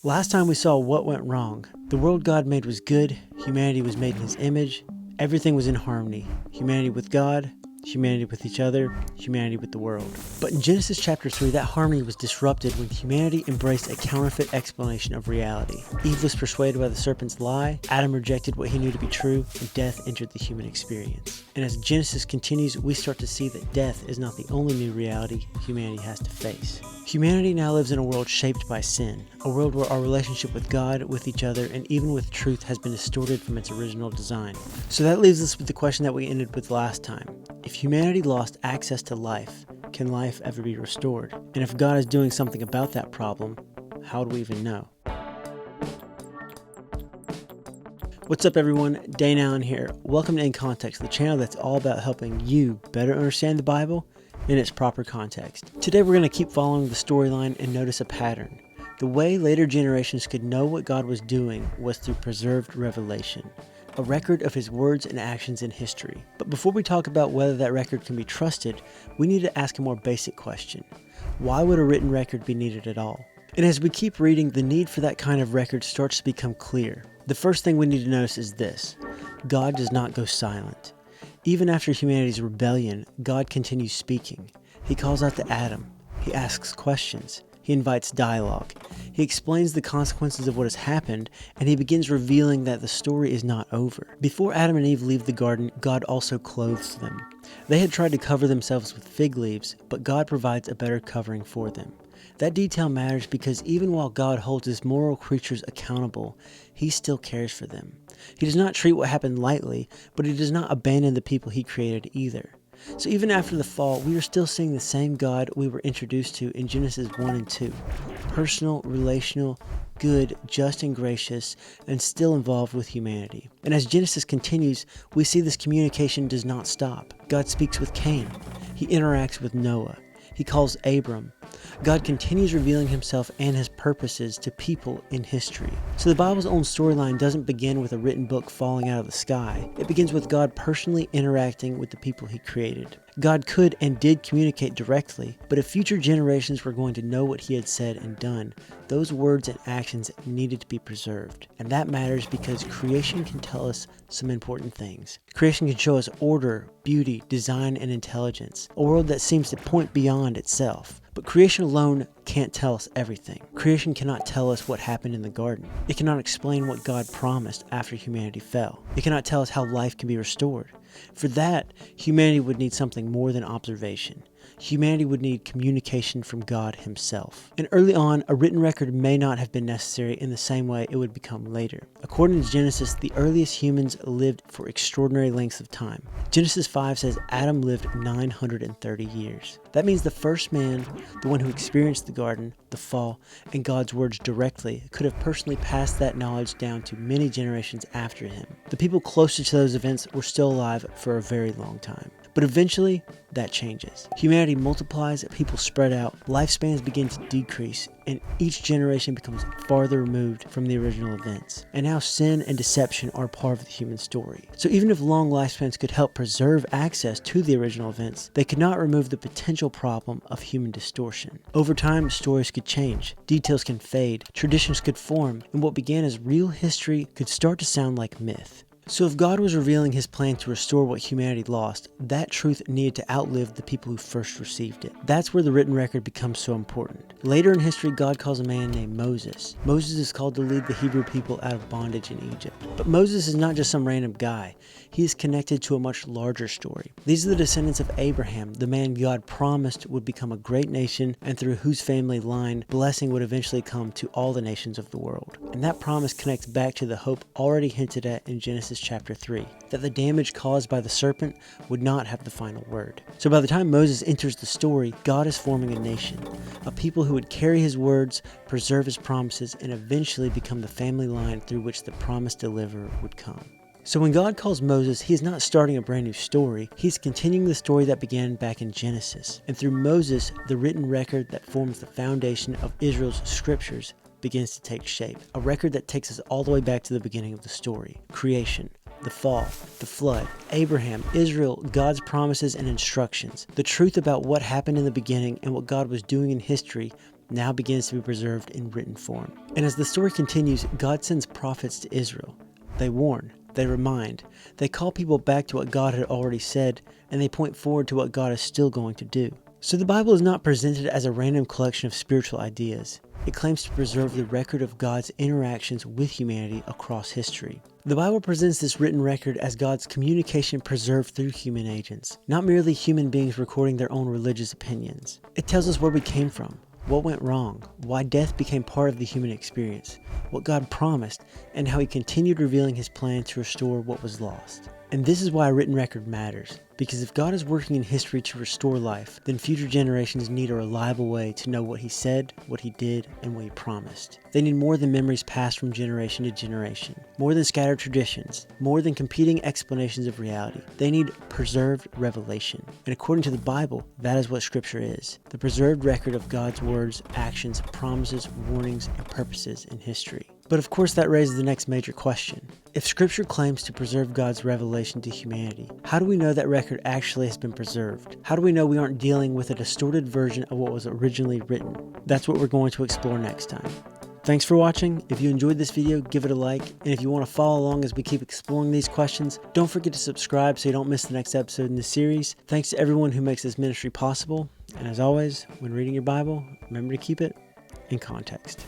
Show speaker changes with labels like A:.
A: Last time we saw what went wrong. The world God made was good, humanity was made in His image, everything was in harmony. Humanity with God, humanity with each other, humanity with the world. But in Genesis chapter 3, that harmony was disrupted when humanity embraced a counterfeit explanation of reality. Eve was persuaded by the serpent's lie, Adam rejected what he knew to be true, and death entered the human experience. And as Genesis continues, we start to see that death is not the only new reality humanity has to face. Humanity now lives in a world shaped by sin, a world where our relationship with God, with each other, and even with truth has been distorted from its original design. So that leaves us with the question that we ended with last time. If humanity lost access to life, can life ever be restored? And if God is doing something about that problem, how do we even know? What's up everyone, Dane here. Welcome to In Context, the channel that's all about helping you better understand the Bible in its proper context. Today we're going to keep following the storyline and notice a pattern. The way later generations could know what God was doing was through preserved revelation, a record of His words and actions in history. But before we talk about whether that record can be trusted, we need to ask a more basic question. Why would a written record be needed at all? And as we keep reading, the need for that kind of record starts to become clear. The first thing we need to notice is this: God does not go silent. Even after humanity's rebellion, God continues speaking. He calls out to Adam. He asks questions. He invites dialogue. He explains the consequences of what has happened, and he begins revealing that the story is not over. Before Adam and Eve leave the garden, God also clothes them. They had tried to cover themselves with fig leaves, but God provides a better covering for them. That detail matters because even while God holds His moral creatures accountable, He still cares for them. He does not treat what happened lightly, but He does not abandon the people He created either. So even after the fall, we are still seeing the same God we were introduced to in Genesis 1 and 2. Personal, relational, good, just and gracious, and still involved with humanity. And as Genesis continues, we see this communication does not stop. God speaks with Cain. He interacts with Noah. He calls Abram. God continues revealing Himself and His purposes to people in history. So the Bible's own storyline doesn't begin with a written book falling out of the sky. It begins with God personally interacting with the people He created. God could and did communicate directly, but if future generations were going to know what He had said and done, those words and actions needed to be preserved. And that matters because creation can tell us some important things. Creation can show us order, beauty, design, and intelligence, a world that seems to point beyond itself. But creation alone can't tell us everything. Creation cannot tell us what happened in the garden. It cannot explain what God promised after humanity fell. It cannot tell us how life can be restored. For that, humanity would need something more than observation. Humanity would need communication from God Himself. And early on, a written record may not have been necessary in the same way it would become later. According to Genesis, the earliest humans lived for extraordinary lengths of time. Genesis 5 says Adam lived 930 years. That means the first man, the one who experienced the garden, the fall, and God's words directly, could have personally passed that knowledge down to many generations after him. The people closer to those events were still alive for a very long time. But eventually, that changes. Humanity multiplies, people spread out, lifespans begin to decrease, and each generation becomes farther removed from the original events. And now sin and deception are part of the human story. So even if long lifespans could help preserve access to the original events, they could not remove the potential problem of human distortion. Over time, stories could change, details can fade, traditions could form, and what began as real history could start to sound like myth. So if God was revealing His plan to restore what humanity lost, that truth needed to outlive the people who first received it. That's where the written record becomes so important. Later in history, God calls a man named Moses. Moses is called to lead the Hebrew people out of bondage in Egypt. But Moses is not just some random guy. He is connected to a much larger story. These are the descendants of Abraham, the man God promised would become a great nation and through whose family line blessing would eventually come to all the nations of the world. And that promise connects back to the hope already hinted at in Genesis chapter 3, that the damage caused by the serpent would not have the final word. So by the time Moses enters the story, God is forming a nation, a people who would carry His words, preserve His promises, and eventually become the family line through which the promised deliverer would come. So when God calls Moses, He is not starting a brand new story, He's continuing the story that began back in Genesis. And through Moses, the written record that forms the foundation of Israel's scriptures begins to take shape. A record that takes us all the way back to the beginning of the story. Creation, the fall, the flood, Abraham, Israel, God's promises and instructions. The truth about what happened in the beginning and what God was doing in history now begins to be preserved in written form. And as the story continues, God sends prophets to Israel. They warn, they remind, they call people back to what God had already said, and they point forward to what God is still going to do. So the Bible is not presented as a random collection of spiritual ideas. It claims to preserve the record of God's interactions with humanity across history. The Bible presents this written record as God's communication preserved through human agents, not merely human beings recording their own religious opinions. It tells us where we came from, what went wrong, why death became part of the human experience, what God promised, and how He continued revealing His plan to restore what was lost. And this is why a written record matters, because if God is working in history to restore life, then future generations need a reliable way to know what He said, what He did, and what He promised. They need more than memories passed from generation to generation, more than scattered traditions, more than competing explanations of reality. They need preserved revelation. And according to the Bible, that is what Scripture is, the preserved record of God's words, actions, promises, warnings, and purposes in history. But of course that raises the next major question. If Scripture claims to preserve God's revelation to humanity, how do we know that record actually has been preserved? How do we know we aren't dealing with a distorted version of what was originally written? That's what we're going to explore next time. Thanks for watching. If you enjoyed this video, give it a like. And if you want to follow along as we keep exploring these questions, don't forget to subscribe so you don't miss the next episode in this series. Thanks to everyone who makes this ministry possible. And as always, when reading your Bible, remember to keep it in context.